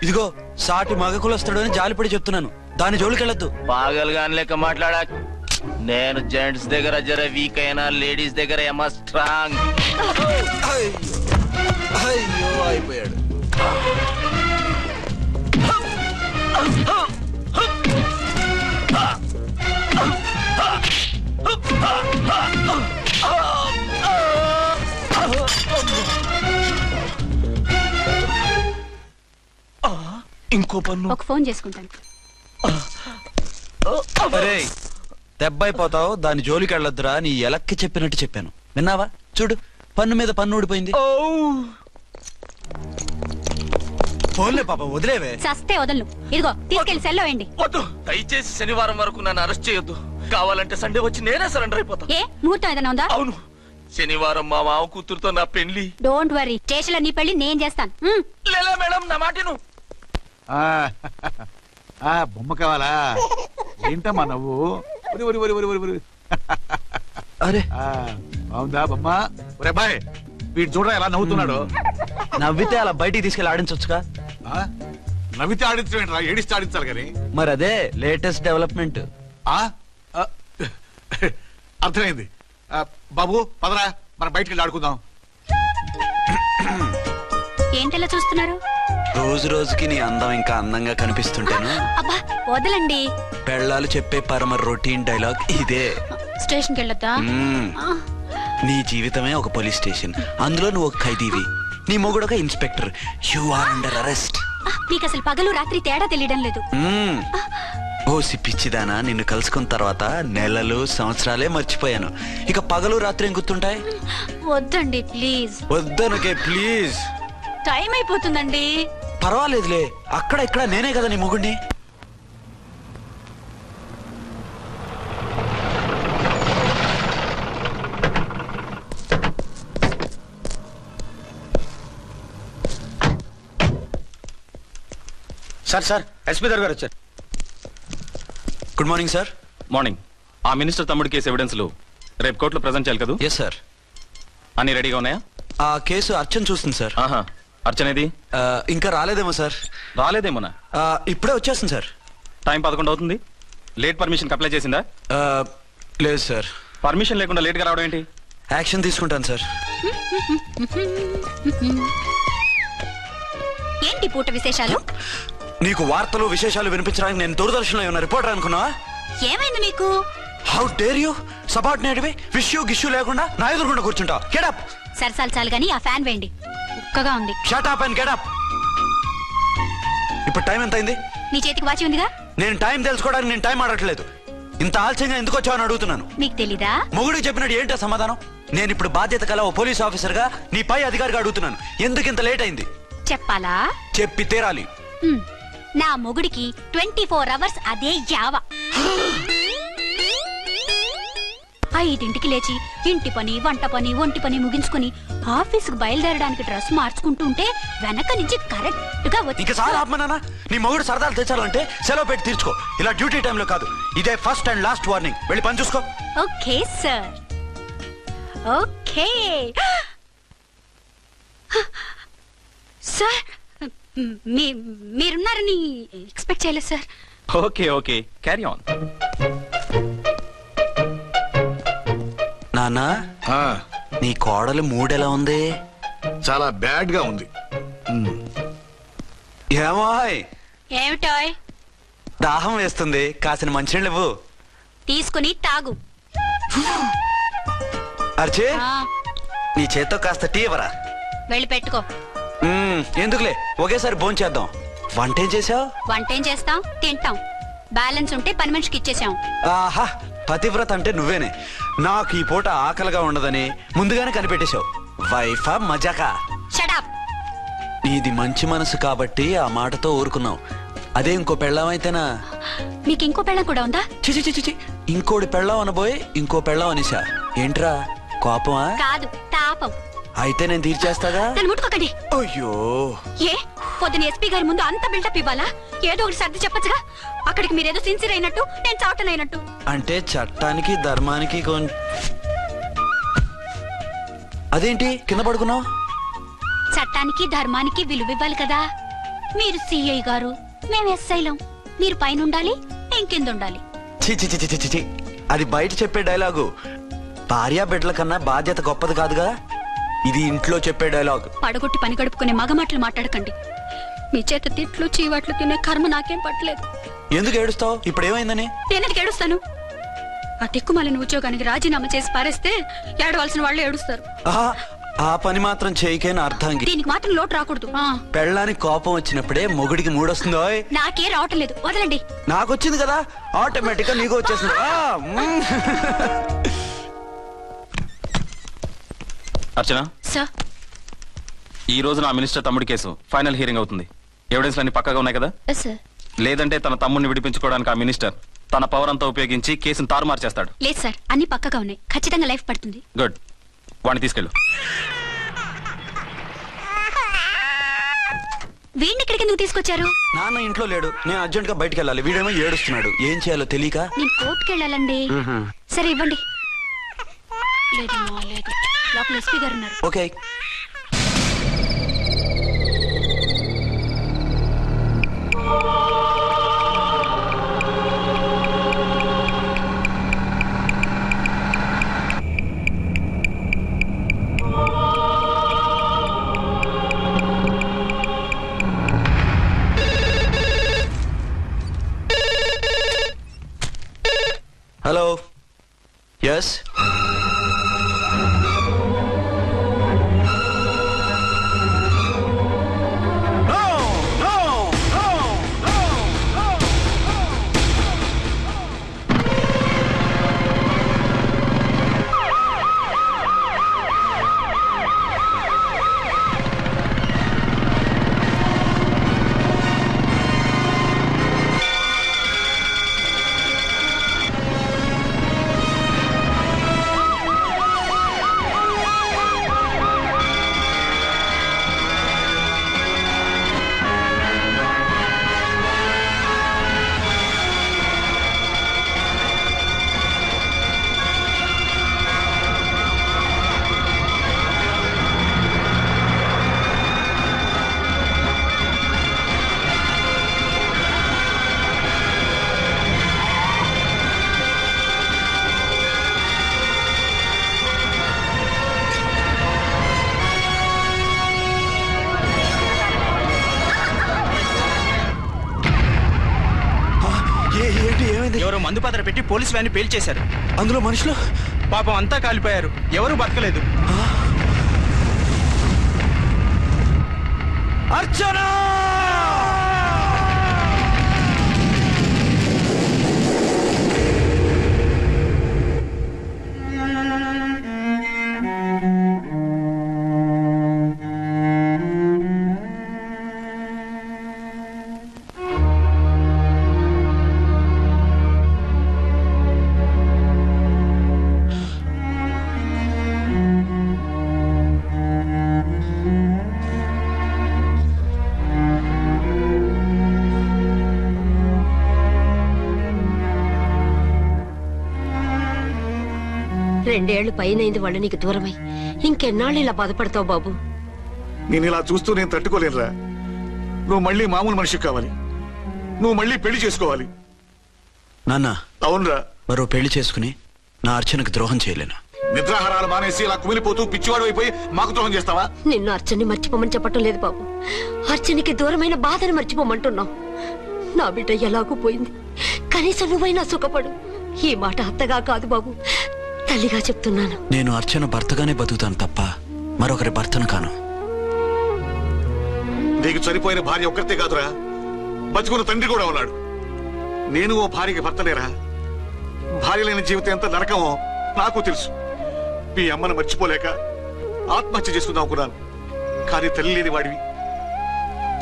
ఇదిగో సాటి మగ కులొస్తాడు అని జాలిపడి చెప్తున్నాను, దాని జోలికి వెళ్ళొద్దు. పాగల్ గాని లెక్క మాట్లాడా. నేను జెంట్స్ దగ్గర జర వీక్ అయినా లేడీస్ దగ్గర ఏమో స్ట్రాంగ్. అయ్యో అయిపోయాడు. ఇంకో పన్ను. ఒక ఫోన్ చేసుకుంటాను. దెబ్బైపోతావు, దాని జోలికి వెళ్ళొద్దురా. నీ ఎలక్కి చెప్పినట్టు చెప్పాను, విన్నావా? చూడు, పన్ను మీద పన్ను ఊడిపోయింది. ఫోన్లే పాప, వదిలేవే. చస్తే వదలను. ఇదిగో తీసుకెళ్లి సెల్లో వేయండి. వద్దు, దయచేసి శనివారం వరకు నన్ను అరెస్ట్ చేయొద్దు. కావాలంటే సండే వచ్చి నేనే సరెండర్ అయిపోతా. ఏ ముహూర్తం ఏదైనా ఉందా? అవును, శనివారం మా మామ కూతురుతో నా పెళ్లి. డోంట్ వరీ, స్టేషన్ లో నీ పెళ్లి నేను చేస్తాను. లేలా మేడం, నా మాటను. బొమ్మ కావాలా? ఏంటమ్మా నవ్వు? అరే బాగుందా బొమ్మ? ఒరే బాయ్, వీడు చూడరా ఎలా నవ్వుతున్నాడు. నవ్వితే అలా బయటికి తీసుకెళ్ళి ఆడించొచ్చుగా. నవ్వితే ఆడించడం, ఏడిస్తే ఆడించాలి కానీ. మరి అదే లేటెస్ట్ డెవలప్మెంట్. అర్థమైంది. బాబు పదరా, మనం బయటికి వెళ్ళి ఆడుకుందాం. ఏంటలా చూస్తున్నారు? రోజు రోజుకి నీ అందం ఇంకా అందంగా కనిపిస్తుంటాను. అబ్బా వదలండి. పెళ్ళాలు చెప్పే పరమ రొటీన్ డైలాగ్ ఇదే. స్టేషన్కి వెళ్ళొద్దా? నీ జీవితమే ఒక పోలీస్ స్టేషన్, అందులో నువ్వు ఒక ఖైదీవి, నీ మొగుడు ఒక inspector. You are under arrest. నీకు అసలు పగలు రాత్రి తేడా తెలియడం లేదు. ఓ సిప్పిచ్చిదానా, నిన్ను కలుసుకున్న తర్వాత నెలలు సంవత్సరాలే మర్చిపోయాను. ఇక పగలు రాత్రి ఏం గుర్తుంటాయి? వద్దండి ప్లీజ్. వద్దనకే ప్లీజ్. టైం అయిపోతుందండి. పర్వాలేదులే, అక్కడ ఇక్కడ నేనే కదా నీ మొగుడిని. సార్ ఎస్పీ గారు వచ్చారు. Good morning sir. మార్నింగ్. ఆ మినిస్టర్ తమ్ముడి కేసు ఎవిడెన్స్లు రేపు కోర్టులో ప్రజెంట్ చేయాలి కదా? Yes sir. అన్ని రెడీగా ఉన్నాయా? ఆ కేసు అర్చన చూస్తుంది సార్. ఆహా, అర్చనేది? ఇంకా రాలేదేమో సార్. రాలేదేమోనా? ఇప్పుడే వచ్చేస్తుంది సార్. టైం 11 అవుతుంది. లేట్ పర్మిషన్ అప్లై చేసిందా? లేదు సార్. పర్మిషన్ లేకుండా లేట్గా రావడం ఏంటి? యాక్షన్ తీసుకుంటాను సార్. ఏంటి పూట విశేషాలు? నీకు వార్తలు విశేషాలు వినిపించడానికి నేను దూరదర్శన్లో ఉన్న రిపోర్టర్ అనుకున్నావా? ఏమైంది నీకు? హౌ డేర్ యూ సబార్డినేట్వి విష్యూ గిష్యూ లేకుండా నా ఎదురుకుండా కూర్చుంటావు? Get up. సరసాలు చాలు గానీ ఆ ఫ్యాన్ వేయండి, ఉక్కగా ఉంది. Shut up and get up. ఇప్పుడు టైం ఎంత అయింది? నీ చేతికి వాచి ఉందిగా. నేను టైం తెలుసుకోవడానికి నేను టైం ఆడట్లేదు. ఇంత ఆలస్యంగా ఎందుకు వచ్చావని అడుగుతున్నాను. మీకు తెలీదా? మొగుడికి చెప్పినట్టు ఏంటో సమాధానం? నేను ఇప్పుడు బాధ్యత కల ఓ పోలీస్ ఆఫీసర్ గా నీ పై అధికారిగా అడుగుతున్నాను. ఎందుకు ఇంత లేట్ అయింది? చెప్పాలా? చెప్పి తీరాలి. నా మొగుడికి 24 అవర్స్ అదే యావ. 5ంటికి లేచి ఇంటి పని, వంట పని, ఒంటి పని ముగించుకుని ఆఫీసుకు బయలుదేరడానికి డ్రెస్ మార్చుకుంటూ ఉంటే వెనక నుంచి కరెక్ట్ గా వచ్చి. ఇక సార్ ఆత్మనానా, నీ మొగుడు సరదాలు తెచ్చాలంటే సెలవు పెట్టి తీర్చుకో. ఇలా డ్యూటీ టైంలో కాదు. ఇదే ఫస్ట్ అండ్ లాస్ట్ వార్నింగ్. వెళ్ళి పని చూసుకో. Okay sir, okay sir. మీరున్నారని ఎక్స్పెక్ట్ చేయలేదు sir. Okay okay, carry on. నానా, నీ కోడలు మూడెలా ఉంది? చాలా బ్యాడ్ గా ఉంది. ఏమాయ్? ఏమిటాయ్? దాహం వేస్తుంది, కాసిన మంచినీళ్ళు ఇవ్వు. తీసుకుని తాగు. అర్చే, నీ చేత్తో కాస్త టీ ఇవ్వరా? వెళ్ళి పెట్టుకో. ఎందుకులే, ఒకేసారి భోంచేద్దాం. వంటేం చేసావు? వంటేం చేస్తాం, తింటాం. బ్యాలెన్స్ ఉంటే పని మనిషికి ఇచ్చేసాం. ఆహా, పతివ్రత అంటే నువ్వేనే. నాకు ఈ పూట ఆకలిగా ఉండదని ముందుగానే కనిపెట్టేశావు. వైఫా మజాకా? Shut up. నీది మంచి మనసు కాబట్టి ఆ మాటతో ఊరుకున్నావు. అదే ఇంకో పెళ్ళాం అయితేనా? మీకు ఇంకో పెళ్ళం కూడా ఉందా? చిచి చిచి చి, ఇంకోటి పెళ్ళాం అనబోయి ఇంకో పెళ్ళాం అనేసా. ఏంట్రా కోపమా? కాదు, తాపం. అయితే నేను తీర్చేస్తాగా. నన్ను ముట్టుకోకండి. అయ్యో, ఏ పొద్దున ఎస్పీ గారి ముందు అంత బిల్డప్ ఇవ్వాలా? ఏదో ఒకటి సర్ది చెప్పచ్చుగా. అక్కడికి మీరేదో సిన్సియర్ అయినట్టు, నేను చావటం అయినట్టు. అంటే చట్టానికి ధర్మానికి అదేంటి కింద పడుకున్నావు? చట్టానికి ధర్మానికి విలువ ఇవ్వాలి కదా. మీరు సిఐ గారు, మేము ఎస్ఐలం. మీరు పైన ఉండాలి, నేను కింద ఉండాలి. చిచి చిచి చిచి చి, అది బయట చెప్పే డైలాగు. భార్యా బిడ్డల కన్నా బాధ్యత గొప్పది కాదుగా. ఇది ఇంట్లో చెప్పే డైలాగ్. పడగొట్టి పని గడుపుకునే మగ మాటలు మాట్లాడకండి. మీ చేత తిట్లు చీవాట్లు తినే కర్మ నాకేం పట్టలేదు. ఎందుకు ఏడుస్తావు? ఇప్పుడు ఏమైందని? నేనెందుకు ఏడుస్తాను? ఆ తిక్కుమాలిన ఉద్యోగానికి రాజీనామా చేసి పారేస్తే ఏడవలసిన వాళ్ళు ఏడుస్తారు. ఆ పని మాత్రం చేయకేన అర్థంగి. దీనికి మాత్రం లోటు రాకూడదు. పెళ్ళానికి కోపం వచ్చినప్పుడే మొగుడికి మూడొస్తుందో. నాకే రావటం లేదు, వదలండి. నాకు వచ్చింది కదా, ఆటోమేటిక్ గా నీకు వచ్చేసింది. అర్చన సార్, ఈ రోజు నా మినిస్టర్ తమ్ముడి కేసు ఫైనల్ హియరింగ్ అవుతుంది. ఎవిడెన్స్ అన్ని పక్కగా ఉన్నాయి కదా? సార్. లేదంటే తన తమ్ముడిని విడిపించుకోవడానికి ఆ మినిస్టర్ తన పవర్ అంతా ఉపయోగించి కేసును తారుమారు చేస్తాడు. లేదు సార్, అన్ని పక్కగా ఉన్నాయి. ఖచ్చితంగా లైఫ్ పడుతుంది. గుడ్, వాడిని తీసుకెళ్ళు. వీడిని ఇక్కడికి ఎందుకు తీసుకొచ్చారు? నాన్న ఇంట్లో లేడు, నేను అర్జెంట్ గా బయటికి వెళ్ళాలి. వీడేమో ఏడుస్తున్నాడు, ఏం చేయాలో తెలియక. నేను కోర్టుకి వెళ్ళాలండి. సరే ఇవ్వండి. లేదమ్మా, లేదు, లోపల ఎస్పీ గారు ఉన్నారు. ఓకే. Hello, yes. ఏంటి ఏమైంది? ఎవరో మందు పాత్ర పెట్టి పోలీసు వ్యాన్ని పేల్చేశారు. అందులో మనుషులు పాపం అంతా కాలిపోయారు, ఎవరు బతకలేదు. అర్చన! రెండేళ్లు పైనైంది వాళ్ళు నీకు దూరమై. ఇంకెన్నాళ్ళు ఇలా బాధపడతావు బాబు? నేను ఇలా చూస్తూ నేను తట్టుకోలేనురా. నువ్వు మళ్ళీ మామూలు మనిషి కావాలి. నువ్వు మళ్ళీ పెళ్లి చేసుకోవాలి. నాన్న, అవునరా. మరో పెళ్లి చేసుకుని నా అర్చనకు ద్రోహం చేయలేను. నిద్రాహారాలు మానేసి ఇలా కుమిలిపోతూ పిచ్చివాడు అయిపోయి మాకు ద్రోహం చేస్తావా? నిన్ను అర్చన్ని మర్చిపోమని చెప్పటం లేదు బాబు. అర్చనికి దూరమైన బాధను మర్చిపోమంటున్నావు. నా బిడ్డ ఎలాగూ పోయింది, కనీసం నువ్వైనా సుఖపడు. ఈ మాట అత్తగా కాదు బాబు, తల్లిగా చెప్తున్నాను. నేను అర్చన భర్తగానే బతుకుతాను తప్ప మరొకరి భర్తను కాను. నీకు చనిపోయిన భార్య ఒక్కరితే కాదురా, బతుకున్న తండ్రి కూడా ఉన్నాడు. నేను ఓ భార్యకి భర్తలేరా? భార్య లేని జీవితం ఎంత నరకమో నాకు తెలుసు. మీ అమ్మను మర్చిపోలేక ఆత్మహత్య చేసుకుందాం అనుకున్నాను. కానీ తల్లి లేని వాడివి,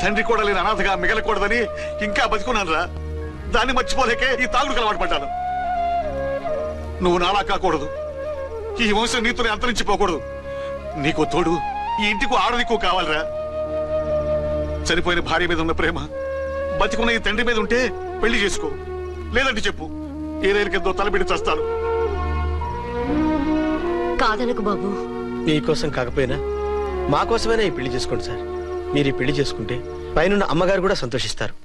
తండ్రి కూడా లేని అనాథగా మిగలకూడదని ఇంకా బతుకున్నాను రా. దాన్ని మర్చిపోలేకే ఈ తాగుడుకు అలవాటు పడ్డాను. నువ్వు నాలా కాకూడదు, ఈ వంశం నీతోనే అంతరించిపోకూడదు. నీకో తోడు, ఈ ఇంటికి ఆడదికో కావాలరా. చనిపోయిన భార్య మీద ఉన్న ప్రేమ బతికున్న ఈ తండ్రి మీద ఉంటే పెళ్లి చేసుకో. లేదంటే చెప్పు, ఏ రైలు కిందో తలబెట్టి చస్తాను. కాదనకు బాబు. మీకోసం కాకపోయినా మా కోసమైనా ఈ పెళ్లి చేసుకోండి సార్. మీరు ఈ పెళ్లి చేసుకుంటే పైన అమ్మగారు కూడా సంతోషిస్తారు.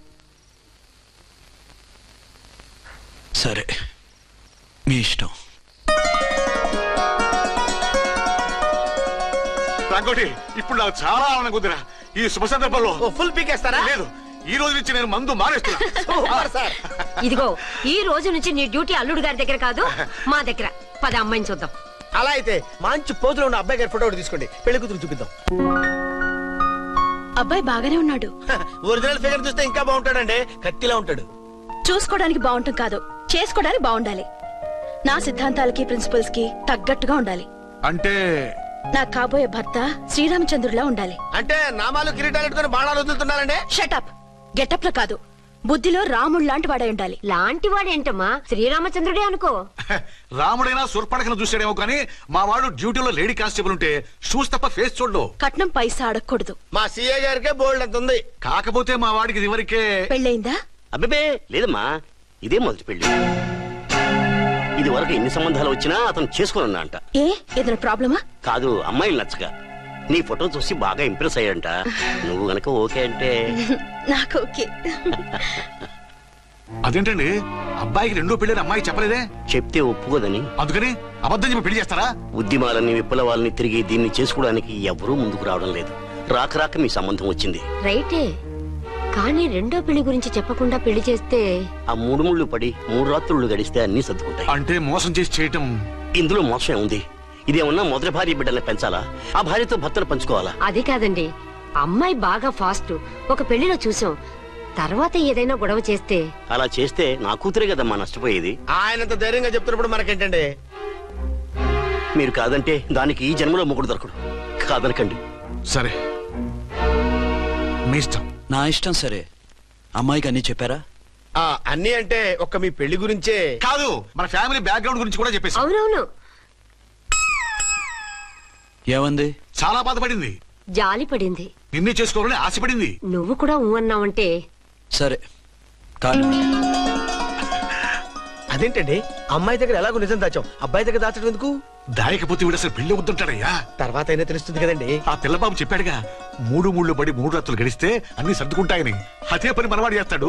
సరే, మీ ఇష్టం. రంగోటి, ఇప్పుడు నాకు చాలా ఆనందంగా ఉందిరా. ఈ శుభ సందర్భంలో ఫుల్ పీకేస్తారా? లేదు, ఈ రోజు నుంచి నేను మందు మానేస్తున్నా. ఇదిగో, ఈ రోజు నుంచి నీ డ్యూటీ అల్లుడు గారి దగ్గర కాదు, మా దగ్గర. పద అమ్మాయిని చూద్దాం. అలా అయితే మంచి పోజులో ఉన్న అబ్బాయి గారి ఫోటో ఒకటి తీసుకోండి, పెళ్లి కూతురు చూపిద్దాం. అబ్బాయి బాగానే ఉన్నాడు. ఒరిజినల్ ఫిగర్ చూస్తే ఇంకా బాగుంటాడండి, కత్తిలా ఉంటాడు. చూసుకోవడానికి బాగుంటాం కాదు, చేసుకోవడానికి బాగుండాలి. నా సిద్ధాంతాలకి ప్రిన్సిపల్స్ కి తగ్గట్టుగా ఉండాలి. అంటే నా కాబోయే భర్త శ్రీరామచంద్రులా ఉండాలి. అంటే నామాలు కిరీటాలు పెట్టుకుని బాణాలు వదులుతున్నారండి. షటప్. గెటప్ లో కాదు, బుద్ధిలో రాముడు లాంటి వాడై ఉండాలి. లాంటి వాడేంటమ్మా, శ్రీరామచంద్రుడే అనుకో. రాముడైనా సూర్పడకను చూసాడేమో కానీ మా వాడు డ్యూటీలో లేడీ కానిస్టేబుల్ ఉంటే షూస్ తప్ప ఫేస్ చూడడు. కట్నం పైసా అడగకూడదు. మా సీఏ గారికే బోల్డ్ అంత ఉంది. కాకపోతే మా వాడికి ఇదివరకే పెళ్ళయిందా? అబ్బే లేదమ్మా, ఇదే మొదటి పెళ్లి. ఇది వరకు ఎన్ని సంబంధాలు వచ్చినా అతను చేసుకోనున్నా అంట. ఏ ఏదైనా ప్రాబ్లమా? కాదు, అమ్మాయిలు నచ్చగా నీ ఫోటో చూసి బాగా ఇంప్రెస్ అయ్యాడంట. నువ్వు గనక ఓకే అంటే నాకు ఓకే. అదేంటండి, అబ్బాయికి రెండో పెళ్లి అమ్మాయి చెప్పలేదే? చెప్తే ఒప్పుకోదని. అందుకని అబద్ధం చెప్పి పెళ్లి చేస్తారా? ఉద్యమాలని విప్లవాలని తిరిగి దీన్ని చేసుకోవడానికి ఎవరూ ముందుకు రావడం లేదు. రాక రాక మీ సంబంధం వచ్చింది. రైటే, కానీ రెండో పెళ్లి గురించి చెప్పకుండా పెళ్లి చేస్తే ఆ 3 ముళ్ళు పడి 3 రాత్రులు గడిస్తే అన్ని సర్దుకుంటాయి. అంటే మోసం చేసి చేయటం. ఇందులో మోసం ఉంది. ఇదేమన్నా మొదటి భార్య బిడ్డల్ని పెంచాలా, ఆ భార్యతో భర్తను పంచుకోవాలా? అది కాదండి, అమ్మాయి బాగా ఫాస్ట్. ఒక పెళ్లిలో చూసాం, తర్వాత ఏదైనా గొడవ చేస్తే. అలా చేస్తే నా కూతురే కదమ్మా నష్టపోయేది. ఆయనంత ధైర్యంగా చెప్తున్నప్పుడు మనకేంటండి? మీరు కాదంటే దానికి ఈ జన్మలో మొగుడు దొరకడు. కాదనకండి. సరే, మీ ఇష్టం. నా ఇష్టం. సరే, అమ్మాయికి అన్ని చెప్పారా? అన్ని అంటే ఒక్క మీ పెళ్లి గురించే కాదు, మన ఫ్యామిలీ బ్యాక్గ్రౌండ్ గురించి కూడా చెప్పేసి. అవునవును. ఏమంది? చాలా బాధపడింది, జాలి పడింది, నిన్నే చేసుకోవాలని ఆశపడింది. నువ్వు కూడా అన్నావంటే. సరే కాదు. అదేంటండి, అమ్మాయి దగ్గర ఎలాగో నిజం దాచాం, అబ్బాయి దగ్గర దాచడం ఎందుకు? దాయకపోతే వీడు అసలు పెళ్లి వద్దుంటాడయ్యా. తర్వాత అయినా తెలుస్తుంది కదండి. ఆ పిల్లబాబు చెప్పాడుగా, 3 ముళ్ళు పడి 3 రాత్రులు గడిస్తే అన్ని సర్దుకుంటాయని. అదే పని మనవాడు చేస్తాడు.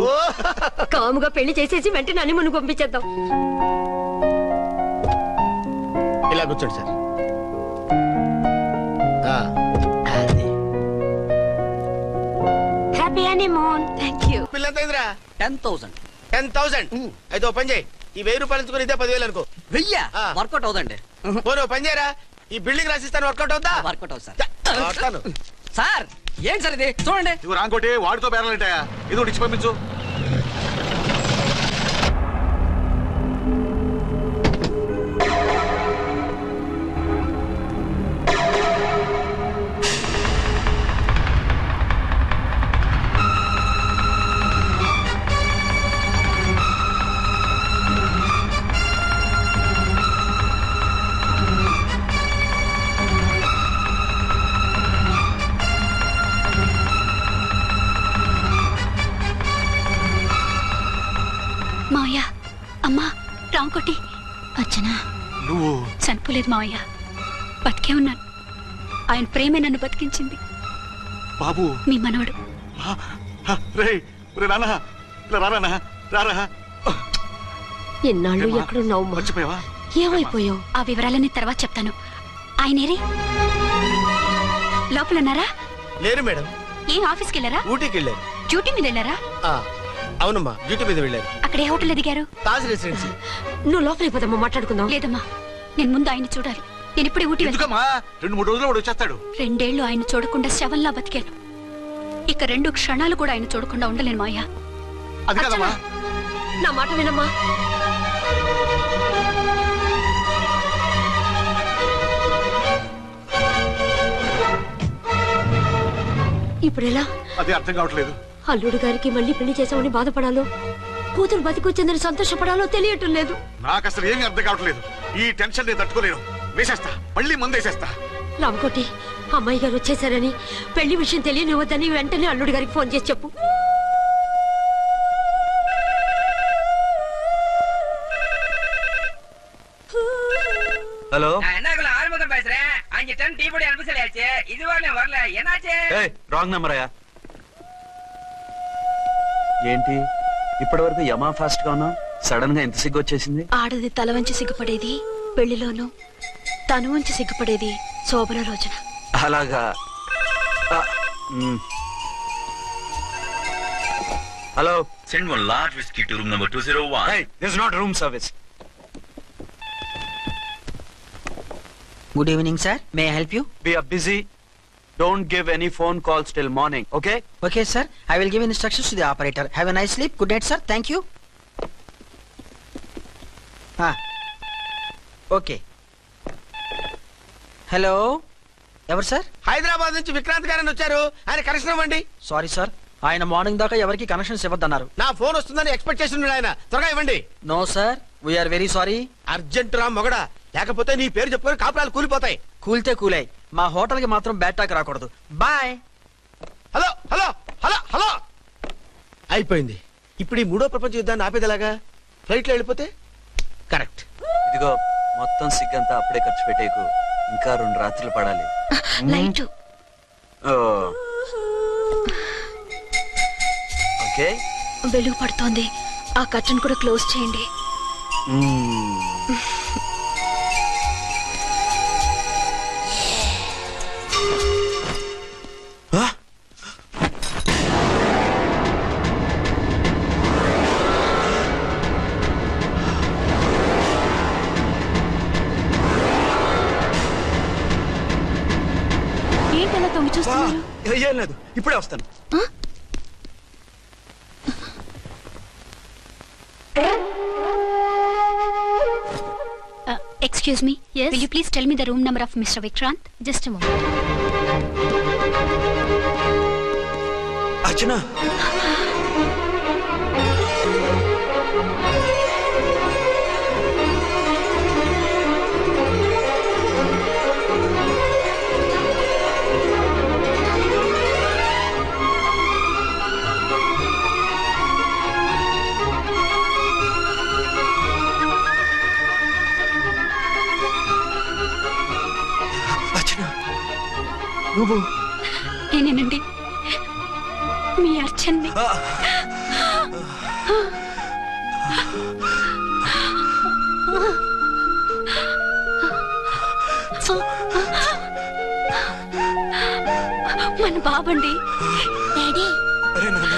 కాముగా పెళ్లి చేసేసి వెంటనే అన్ని మును పంపించేద్దాం. ఇలా కూర్చోండి sir. Happy honeymoon. Thank you. పిల్లంతైందిరా? 10,000. 10,000. అయితే ఓ పని చేయి, ఈ 1000 రూపాయలు ఎంచుకుని ఇదే 10,000 అనుకో. 1000 వర్కౌట్ అవుదండి. పోనీ ఓ పని చేయరా, ఈ బిల్డింగ్ రాసిస్తాను, వర్కౌట్ అవుతా? వర్కౌట్ అవుతుంది సార్. సార్ ఏంటి సార్ ఇది చూడండి. ఇవి రాంకోటి వాడితో బేరాలంటాయా? ఇది ఒకటి ఇచ్చి పంపించు. మావయ్య, అమ్మా, రాంకోటి, అర్చనా. నువ్వు చనిపోలేదు మావయ్య, బతికే ఉన్నాను. ఆయన ప్రేమే నన్ను బతికించింది. బాబు మీ మనవడు. ఎన్నాళ్ళు ఎక్కడున్నావు? మర్చిపోయావా? ఏమైపోయావు? ఆ వివరాలన్నీ తర్వాత చెప్తాను. ఆయనేరి లోపల ఉన్నారా? లేరు మేడం. ఏం ఆఫీస్కి వెళ్ళారా? ఊటీకి వెళ్ళారు. డ్యూటీ మీద వెళ్ళారా? అవునమ్మా, డ్యూటీ మీద వెళ్ళారు. అక్కడ ఏ హోటల్ ఎదిగారు? తాజ్ రెసిడెన్సీ. నువ్వు లోపలికి పోదమ్మా, మాట్లాడుకుందాం. లేదమ్మా, నేను ముందు ఆయన చూడాలి. నేను ఇప్పుడే ఊటీ వెళ్తాను. 2-3 రోజులు వాడు వచ్చేస్తాడు. 2 ఏళ్లు ఆయన చూడకుండా శవంలా బతికాను. ఇక 2 క్షణాలు కూడా ఆయన చూడకుండా ఉండలేను మాయా. అది కదమ్మా, నా మాట వినమ్మా. ఇప్పుడు ఎలా? అది అర్థం కావట్లేదు. అల్లుడు గారికి మళ్ళీ పెళ్లి చేసామని బాధపడాలో, కూతురు బతికొచ్చిందని సంతోషపడాలో తెలియటం లేదు. నాకు అసలు ఏమీ అర్థం కావట్లేదు. ఈ టెన్షన్ నేను తట్టుకోలేను. వేసేస్తా, మళ్ళీ మందేసేస్తా. రామకోటి, అమ్మాయి గారు వచ్చేసారని, పెళ్లి విషయం తెలియనివ్వద్దని వెంటనే అల్లుడు గారికి ఫోన్ చేసి చెప్పు. ஹலோ என்னக்குள்ள ஆறுமுகம் பேசுறேன். 5 டன் டீ பொடி அனுப்ப சொல்லியாச்சு. இது வரல என்னாச்சு? రాంగ్ నెంబర్ అయ్యా. ఏంటి ఇప్పటి వరకు యమా ఫాస్ట్ గా ఉన్నావు, సడన్ గా ఎంత సిగ్గు వచ్చేసింది? ఆడది తల వంచి సిగ్గుపడేది పెళ్లిలోను, తను వంచి సిగ్గుపడేది శోభన రోజున. అలాగా. Hello, send one large whiskey to room number 201. hey, this is not room service. Good evening, sir. May I help you? We are busy. Don't give any phone calls till morning, okay? Okay, sir. I will give instructions to the operator. Have a nice sleep. Good night, sir. Thank you. Okay. Hello. ఎవరు sir? Hyderabad నుంచి విక్రాంత్ గారని వచ్చారు. ఆయన connection ఇవ్వండి. Sorry sir, ఆయన morning దాకా ఎవరికి connections ఇవ్వద్దన్నారు. నా ఫోన్ వస్తుందని ఎక్స్పెక్ట్ చేసి ఉన్నాడు ఆయన. త్వరగా ఇవ్వండి. No sir, we are very. Urgent రా మొగడా, లేకపోతే నీ పేరు చెప్పుకొని కాపురాలు కూలిపోతాయి. కూల్తే కూలాయి, మా హోటల్ కి మాత్రం బ్యాడ్ టాక్ రాకూడదు. Bye. Hello hello hello hello. అయిపోయింది. ఇప్పుడు ఈ 3వ ప్రపంచ యుద్ధాన్ని ఆపేదిలాగా? ఫ్లైట్ లో వెళ్ళిపోతే కరెక్ట్. ఇదిగో మొత్తం సిగ్గంతా అప్పుడే ఖర్చు పెట్టేకు, ఇంకా 2 రాత్రులు పడాలి. లైట్. ఓకే, వెలుగు పడుతోంది, ఆ కర్టన్ కూడా క్లోజ్ చేయండి. ఏంటలా తొంగి చూస్తున్నారు? ఏం లేదు, ఇప్పుడే వస్తాను. Excuse me. Yes. Will you please tell me the room number of Mr. Vikrant? Just a moment. Archana. నువ్వు? నేనేనండి, మీ అర్చన్ని. మన బాబండి. డాడీ. అరే నాన్న,